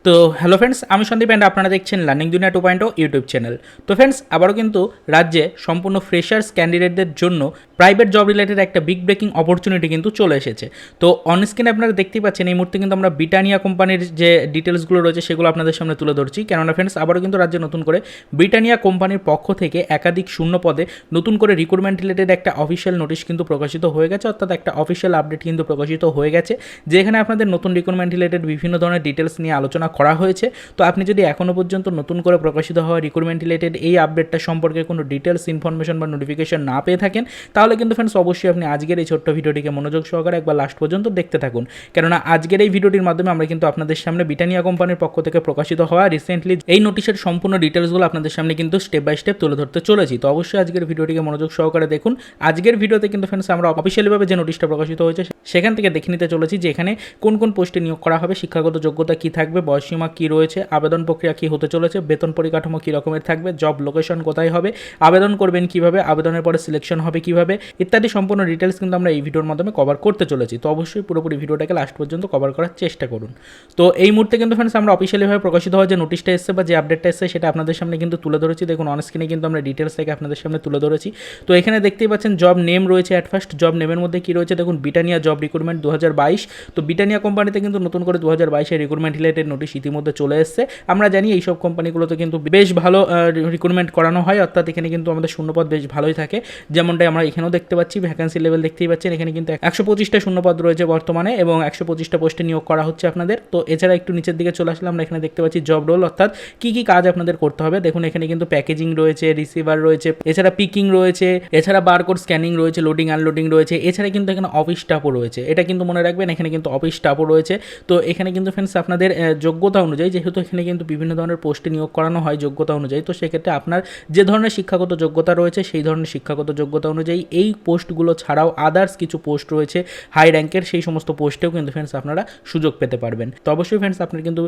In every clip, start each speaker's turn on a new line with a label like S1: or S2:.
S1: তো hello friends, আমি Sandeep and আপনারা দেখছেন লার্নিং দুনিয়া 2.0 ইউটিউব চ্যানেল। তো ফ্রেন্ডস, আবারও কিন্তু রাজ্যে সম্পূর্ণ ফ্রেশার্স ক্যান্ডিডেটদের জন্য প্রাইভেট জব রিলেটেড একটা বিগ ব্রেকিং অপরচুনিটি কিন্তু চলে এসেছে। তো অনস্ক্রিনে আপনারা দেখতেই পাচ্ছেন এই মুহূর্তে কিন্তু আমরা ব্রিটানিয়া কোম্পানির যে ডিটেলসগুলো রয়েছে সেগুলো আপনাদের সামনে তুলে ধরছি। কেননা ফ্রেন্ডস, আবারও কিন্তু রাজ্যে নতুন করে ব্রিটানিয়া কোম্পানির পক্ষ থেকে একাধিক শূন্য পদে নতুন করে রিক্রুটমেন্ট রিলেটেড একটা অফিসিয়াল নোটিশ কিন্তু প্রকাশিত হয়ে গেছে, অর্থাৎ একটা অফিসিয়াল আপডেট কিন্তু প্রকাশিত হয়ে গেছে, যেখানে আপনাদের নতুন রিক্রুটমেন্ট রিলেটেড বিভিন্ন ধরনের ডিটেলস নিয়ে আলোচনা করা হয়েছে। তো আপনি যদি এখনও পর্যন্ত নতুন করে প্রকাশিত হওয়া রিক্রুটমেন্ট রিলেটেড এই আপডেটটা সম্পর্কে কোনো ডিটেলস ইনফরমেশন বা নোটিফিকেশন না পেয়ে থাকেন, তাহলে কিন্তু ফ্রেন্ডস অবশ্যই আপনি আজকের এই ছোট্ট ভিডিওটিকে মনোযোগ সহকারে একবার লাস্ট পর্যন্ত দেখতে থাকুন। কেননা আজকের এই ভিডিওটির মাধ্যমে আমরা কিন্তু আপনাদের সামনে ব্রিটানিয়া কোম্পানির পক্ষ থেকে প্রকাশিত হওয়া রিসেন্টলি এই নোটিশের সম্পূর্ণ ডিটেলসগুলো আপনাদের সামনে কিন্তু স্টেপ বাই স্টেপ তুলে ধরতে চলেছি। তো অবশ্যই আজকের ভিডিওটিকে মনোযোগ সহকারে দেখুন। আজকের ভিডিওতে কিন্তু ফ্রেন্ডস আমরা অফিসিয়ালিভাবে যে নোটিশটা প্রকাশিত হয়েছে সেখান থেকে দেখে নিতে চলেছি যে এখানে কোন কোন পোস্টে নিয়োগ করা হবে, শিক্ষাগত যোগ্যতা কী থাকবে, বয়সসীমা কী রয়েছে, আবেদন প্রক্রিয়া কী হতে চলেছে, বেতন পরিকাঠামো কী রকমের থাকবে, জব লোকেশন কোথায় হবে, আবেদন করবেন কীভাবে, আবেদনের পরে সিলেকশন হবে কীভাবে, ইত্যাদি সম্পূর্ণ ডিটেলস কিন্তু আমরা এই ভিডিওর মাধ্যমে কভার করতে চলেছি। তো অবশ্যই পুরোপুরি ভিডিওটাকে লাস্ট পর্যন্ত কভার করার চেষ্টা করুন। তো এই মুহূর্তে কিন্তু ফ্রেন্ডস আমরা অফিসিয়ালিভাবে প্রকাশিত হওয়া যে নোটিশটা এসেছে বা যে আপডেটটা এসেছে সেটা আপনাদের সামনে কিন্তু তুলে ধরেছি। দেখুন অনস্ক্রিনে কিন্তু আমরা ডিটেলস থেকে আপনাদের সামনে তুলে ধরেছি। তো এখানে দেখতেই পাচ্ছেন জব নেম রয়েছে। অ্যাট ফার্স্ট জব নেমের মধ্যে কী রয়েছে দেখুন, ব্রিটানিয়া জব রিক্রুটমেন্ট 2022। তো ব্রিটানিয়া কোম্পানিতে কিন্তু নতুন করে 2022-এর রিক্রুটমেন্ট রিলেটেড নোটিশ ইতিমধ্যে চলে এসেছে। আমরা জানি এইসব কোম্পানিগুলোতে কিন্তু বেশ ভালো রিক্রুটমেন্ট করানো হয়, অর্থাৎ এখানে কিন্তু আমাদের শূন্যপদ বেশ ভালোই থাকে, যেমনটাই আমরা এখানেও দেখতে পাচ্ছি। ভ্যাকান্সি লেভেল দেখতেই পাচ্ছেন, এখানে কিন্তু 125টা শূন্যপদ রয়েছে বর্তমানে এবং 125টা পোস্টে নিয়োগ করা হচ্ছে আপনাদের। তো এছাড়া একটু নিচের দিকে চলে আসলে আমরা এখানে দেখতে পাচ্ছি জব রোল, অর্থাৎ কী কী কাজ আপনাদের করতে হবে। দেখুন এখানে কিন্তু প্যাকেজিং রয়েছে, রিসিভার রয়েছে, এছাড়া পিকিং রয়েছে, এছাড়া বারকোড স্ক্যানিং রয়েছে, লোডিং আনলোডিং রয়েছে, এছাড়া কিন্তু এখানে অফিস স্টাফও রয়েছে। এটা কিন্তু মনে রাখবেন, এখানে কিন্তু অফিস স্টাফও রয়েছে। তো এখানে কিন্তু ফ্রেন্ডস আপনাদের যোগ্যতা অনুযায়ী, যেহেতু এখানে কিন্তু বিভিন্ন ধরনের পোস্টে নিয়োগ করানো হয় যোগ্যতা অনুযায়ী, তো সেক্ষেত্রে আপনার যে ধরনের শিক্ষাগত যোগ্যতা রয়েছে সেই ধরনের শিক্ষাগত যোগ্যতা অনুযায়ী এই পোস্টগুলো ছাড়াও আদার্স কিছু পোস্ট রয়েছে হাই র্যাঙ্কের, সেই সমস্ত পোস্টেও কিন্তু ফ্রেন্ডস আপনারা সুযোগ পেতে পারবেন। তো অবশ্যই ফ্রেন্ডস আপনার কিন্তু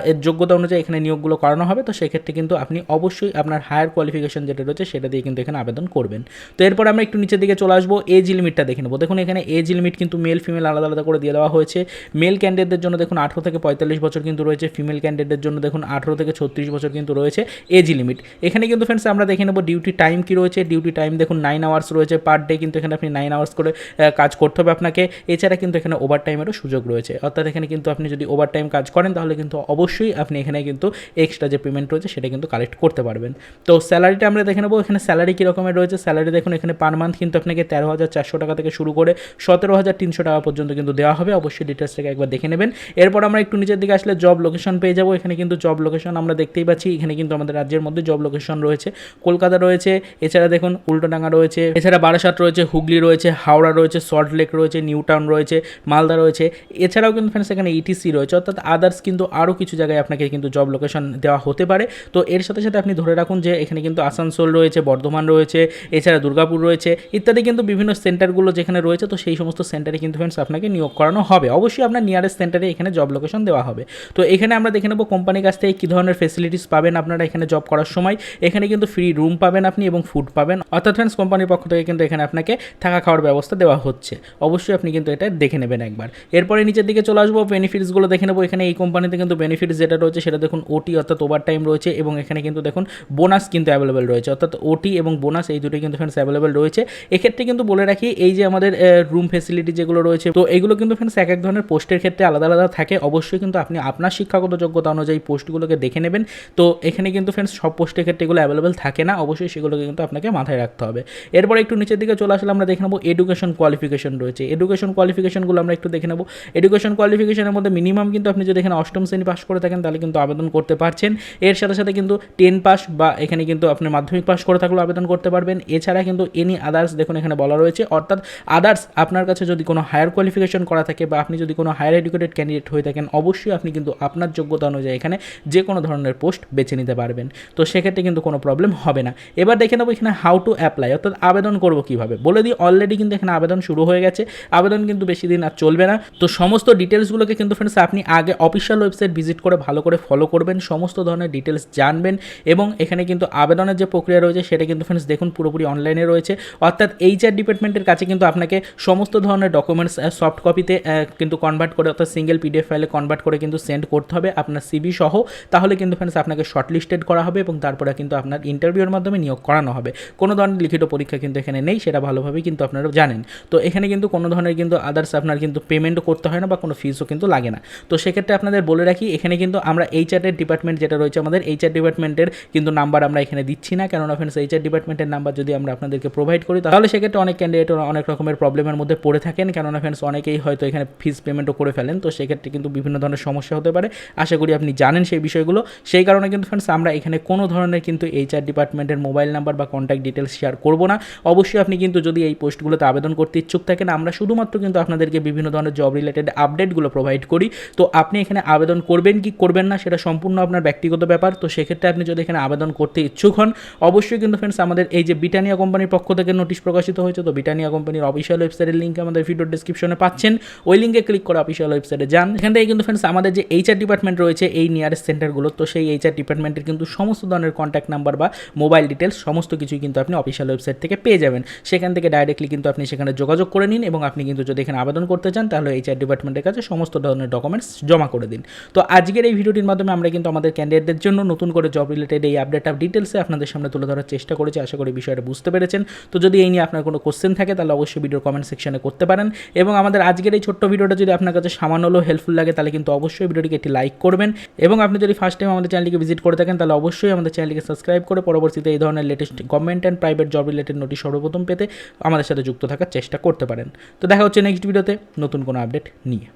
S1: এর যোগ্যতা অনুযায়ী এখানে নিয়োগগুলো করানো হবে। তো সেক্ষেত্রে কিন্তু আপনি অবশ্যই আপনার হায়ার কোয়ালিফিকেশন যেটা রয়েছে সেটা দিয়ে কিন্তু এখানে আবেদন করবেন। তো এরপর আমরা একটু নিচের দিকে চলে আসবো, এজ লিমিটটা দেখে নেবো। দেখুন এখানে এজ লিমিট কিন্তু মেল ফিমেল আলাদা আলাদা করে দিয়ে দেওয়া হয়েছে। মেল ক্যান্ডিডেটদের জন্য দেখুন 18 থেকে 45 বছর কিন্তু রয়েছে, ফিমেল ক্যান্ডিডেটদের জন্য দেখুন 18 থেকে 36 বছর কিন্তু রয়েছে এজ লিমিট। এখানে কিন্তু ফ্রেন্ডস আমরা দেখে নেবো ডিউটি টাইম কী রয়েছে। ডিউটি টাইম দেখুন 9 আওয়ার্স রয়েছে পার ডে, কিন্তু এখানে আপনি 9 আওয়ার্স করে কাজ করতে হবে আপনাকে। এছাড়া কিন্তু এখানে ওভার টাইমেরও সুযোগ রয়েছে, অর্থাৎ এখানে কিন্তু আপনি যদি ওভার টাইম কাজ করেন তাহলে কিন্তু অবশ্যই আপনি এখানে কিন্তু এক্সট্রা যে পেমেন্ট রয়েছে সেটা কিন্তু কালেক্ট করতে পারবেন। তো স্যালারিটা আমরা দেখে নেবো, এখানে স্যালারি কী রকমের রয়েছে। স্যালারি দেখুন এখানে পার মান্থ কিন্তু আপনাকে 13,400 টাকা থেকে শুরু করে 17,300 টাকা পর্যন্ত কিন্তু দেওয়া হবে। অবশ্যই ডিটেলসটাকে একবার দেখে নেবেন। এরপর আমরা একটু নিচের দিকে আসলে জব লোকেশন পেয়ে যাবো। এখানে কিন্তু জব লোকেশন আমরা দেখতেই পাচ্ছি, এখানে কিন্তু আমাদের রাজ্যের মধ্যে জব লোকেশন রয়েছে। কলকাতা রয়েছে, এছাড়া দেখুন উল্টোডাঙ্গা রয়েছে, এছাড়া বারাসাত রয়েছে, হুগলি রয়েছে, হাওড়া রয়েছে, সল্টলেক রয়েছে, নিউ টাউন রয়েছে, মালদা রয়েছে। এছাড়াও কিন্তু ফ্রেন্ডস এখানে ইটিসি রয়েছে, অর্থাৎ আদার্স কিন্তু আরও কিছু জায়গায় আপনাকে কিন্তু জব লোকেশন দেওয়া হতে পারে। তো এর সাথে সাথে আপনি ধরে রাখুন যে এখানে কিন্তু আসানসোল রয়েছে, বর্ধমান রয়েছে, এছাড়া দুর্গাপুর রয়েছে, ইত্যাদি কিন্তু বিভিন্ন সেন্টারগুলো যেখানে রয়েছে। তো সেই সমস্ত সেন্টারে কিন্তু ফ্রেন্ডস আপনাকে নিয়োগ করানো হবে। অবশ্যই আপনার নিয়ারেস্ট সেন্টারে এখানে জব লোকেশন দেওয়া হবে। তো এখানে আমরা দেখে নেব কোম্পানির কাছ থেকে কী ধরনের ফেসিলিটিস পাবেন আপনারা এখানে জব করার সময়। এখানে কিন্তু ফ্রি রুম পাবেন আপনি এবং ফুড পাবেন, অর্থাৎ ফ্রেন্ডস কোম্পানির পক্ষ থেকে কিন্তু এখানে আপনাকে থাকা খাওয়ার ব্যবস্থা দেওয়া হচ্ছে। অবশ্যই আপনি কিন্তু এটা দেখে নেবেন একবার। এরপরে নিচের দিকে চলে আসবো, বেনিফিটসগুলো দেখে নেবো। এখানে এই কোম্পানিতে কিন্তু বেনিফিটস যেটা রয়েছে সেটা দেখুন ওটি অর্থাৎ ওভার টাইম রয়েছে এবং এখানে কিন্তু দেখুন বোনাস কিন্তু অ্যাভেলেবেল রয়েছে, অর্থাৎ ওটি এবং বোনাস এই দুটোই কিন্তু ফ্রেন্ডস অ্যাভেলেবেল রয়েছে। এক্ষেত্রে কিন্তু বলে রাখি এই যে আমাদের রুম ফেসিলিটি যেগুলো রয়েছে, তো এগুলো কিন্তু ফ্রেন্ডস এক এক ধরনের পোস্টের ক্ষেত্রে আলাদা আলাদা থাকে। অবশ্যই কিন্তু আপনি আপনার শিক্ষাগত যোগ্যতা অনুযায়ী পোস্টগুলোকে দেখে নেবেন। তো এখানে কিন্তু ফ্রেন্ডস সব পোস্টের ক্ষেত্রে এগুলো অ্যাভেলেবেল থাকে না, অবশ্যই সেগুলোকে কিন্তু আপনাকে মাথায় রাখতে হবে। এরপর একটু নিচের দিকে চলে আসলে আমরা দেখে নেবো এডুকেশন কোয়ালিফিকেশন রয়েছে। এডুকেশন কোয়ালিফিকেশনগুলো আমরা একটু দেখে নেবো। এডুকেশন কোয়ালিফিকেশনের মধ্যে মিনিমাম কিন্তু আপনি যদি এখানে অষ্টম শ্রেণী পাস করে থাকেন তাহলে কিন্তু আবেদন করতে পারছেন। এর সাথে সাথে কিন্তু 10 পাস বা এখানে কিন্তু আপনি মাধ্যমিক পাস করে থাকলেও আবেদন করতে পারবেন। এছাড়া কিন্তু এনি আদার্স দেখুন এখানে বলা রয়েছে, অর্থাৎ আদার্স আপনার কাছে যদি কোনো হায়ার কোয়ালিফিকেশন করা থাকে বা আপনি যদি কোনো হায়ার এডুকেটেড ক্যান্ডিডেট হয়ে থাকেন, অবশ্যই আপনি কিন্তু আপনার যোগ্যতা অনুযায়ী এখানে যে কোনো ধরনের পোস্ট বেছে নিতে পারবেন। তো সেক্ষেত্রে কিন্তু কোনো প্রবলেম হবে না। এবার দেখে নেবো এখানে হাউ টু অ্যাপ্লাই, অর্থাৎ আবেদন করবো কীভাবে বলে দিই। অলরেডি কিন্তু এখানে আবেদন শুরু হয়ে গেছে, আবেদন কিন্তু বেশি দিন আর চলবে না। তো সমস্ত ডিটেলসগুলোকে কিন্তু ফ্রেন্ডস আপনি আগে অফিসিয়াল ওয়েবসাইট ভিজিট করে ভালো করে ফলো করবেন, সমস্ত ধরনের ডিটেলস জানবেন। এবং এখানে কিন্তু আবেদনের যে প্রক্রিয়া রয়েছে সেটা কিন্তু ফ্রেন্ডস দেখুন পুরোপুরি অনলাইনে রয়েছে, অর্থাৎ এইচআর ডিপার্টমেন্টের কাছে কিন্তু আপনাকে সমস্ত ধরনের ডকুমেন্টস সফট কপিতে কিন্তু কনভার্ট করে, অর্থাৎ সিঙ্গেল পিডিএফ ফাইলে কনভার্ট করে কিন্তু সেন্ড করতে হবে আপনার সিভি সহ। তাহলে কিন্তু ফ্রেন্ডস আপনাকে শর্টলিস্টেড করা হবে এবং তারপরে কিন্তু আপনার ইন্টারভিউর মাধ্যমে নিয়োগ করানো হবে। কোনো ধরনের লিখিত পরীক্ষা কিন্তু এখানে নেই, সেটা ভালোভাবেই কিন্তু আপনারা জানেন। তো এখানে কিন্তু কোনো ধরনের কিন্তু আদার্স আপনার কিন্তু পেমেন্টও করতে হয় না বা কোনো ফিসও কিন্তু লাগে না। তো সেক্ষেত্রে আপনাদের বলে রাখি, এখানে কিন্তু আমরা এইচআরের ডিপার্টমেন্ট যেটা রয়েছে আমাদের এইচআর ডিপার্টমেন্টের কিন্তু নাম্বার আমরা এখানে দিচ্ছি না, কেননা ফ্রেন্ডস এইচআর ডিপার্টমেন্টের নাম্বার যদি আমরা আপনাদেরকে প্রোভাইড করি তাহলে সেক্ষেত্রে অনেক ক্যান্ডিডেট অনেক রকমের প্রবলেমের মধ্যে পড়ে থাকেন, কেননা ফ্রেন্ডস অনেকেই হয়তো এখানে ফিস পেমেন্টও করে ফেলেন। তো সেক্ষেত্রে কিন্তু বিভিন্ন ধরনের সমস্যা হতে পারে, আশা করি আপনি জানেন সেই বিষয়গুলো। সেই কারণে কিন্তু ফ্রেন্ডস আমরা এখানে কোনো ধরনের কিন্তু এইচআর ডিপার্টমেন্টের মোবাইল নাম্বার বা কন্ট্যাক্ট ডিটেলস শেয়ার করব না। অবশ্যই আপনি কিন্তু যদি এই পোস্টগুলোতে আবেদন করতে ইচ্ছুক থাকেন, আমরা শুধুমাত্র কিন্তু আপনাদেরকে বিভিন্ন ধরনের জব রিলেটেড আপডেটগুলো প্রোভাইড করি। তো আপনি এখানে আবেদন করবেন কি করবেন না সেটা সম্পূর্ণ আপনার ব্যক্তিগত ব্যাপার। তো সেক্ষেত্রে আপনি যদি এখানে আবেদন করতে ইচ্ছুক হন, অবশ্যই কিন্তু ফ্রেন্ডস আমাদের এই যে ব্রিটানিয়া কোম্পানির পক্ষ থেকে নোটিশ প্রকাশিত হয়েছে, তো ব্রিটানিয়া কোম্পানির অফিসিয়াল ওয়েবসাইটের লিঙ্ক আমাদের ভিডিও ডেসক্রিপশনে পাচ্ছেন, ওই লিঙ্কে ক্লিক করে অফিসিয়াল ওয়েবসাইটে যান। এখান থেকে কিন্তু ফ্রেন্ডস আমাদের যে এইচআর ডিপার্টমেন্ট রয়েছে এই নিয়ারেস্ট সেন্টারগুলো, তো সেই এইচআর ডিপার্টমেন্টের কিন্তু সমস্ত ধরনের কন্ট্যাক্ট নাম্বার বা মোবাইল ডিটেলস সমস্ত কিছুই কিন্তু আপনি অফিসিয়াল ওয়েবসাইট থেকে পেয়ে যাবেন। সেখান থেকে ডাইরেক্টলি কিন্তু আপনি সেখানে যোগাযোগ করে নিন এবং আপনি কিন্তু যদি এখানে আবেদন করতে চান তাহলে এইচআর ডিপার্টমেন্টের কাছে সমস্ত ধরনের ডকুমেন্টস জমা করে দিন। তো আজকের এই ভিডিওটির মাধ্যমে আমরা কিন্তু আমাদের ক্যান্ডিডেটদের জন্য নতুন করে জব রিলেটেড এই আপডেট অফ ডিটেলসে আপনাদের সামনে তুলে ধরার চেষ্টা করেছি, আশা করি বিষয়টা বুঝতে পেরেছেন। তো যদি এই নিয়ে আপনার কোনো কোশ্চেন থাকে তাহলে অবশ্যই ভিডিওর কমেন্ট সেকশনে করতে পারেন এবং আমাদের আজকের এই ছোট্ট ভিডিওটা যদি আপনার কাছে সামান্য হলেও হেল্পফুল লাগে তাহলে কিন্তু অবশ্যই ভিডিওটিকে একটি লাইক করবেন এবং আপনি যদি ফার্স্ট টাইম আমাদের চ্যানেলটিকে ভিজিট করে থাকেন তাহলে অবশ্যই আমাদের চ্যানেলটিকে সাবস্ক্রাইব করে পরবর্তীতে এই ধরনের latest government and private job related notice সর্বপ্রথম পেতে আমাদের সাথে যুক্ত থাকার চেষ্টা করতে পারেন। তো দেখা হচ্ছে নেক্সট ভিডিওতে নতুন কোনো আপডেট নিয়ে।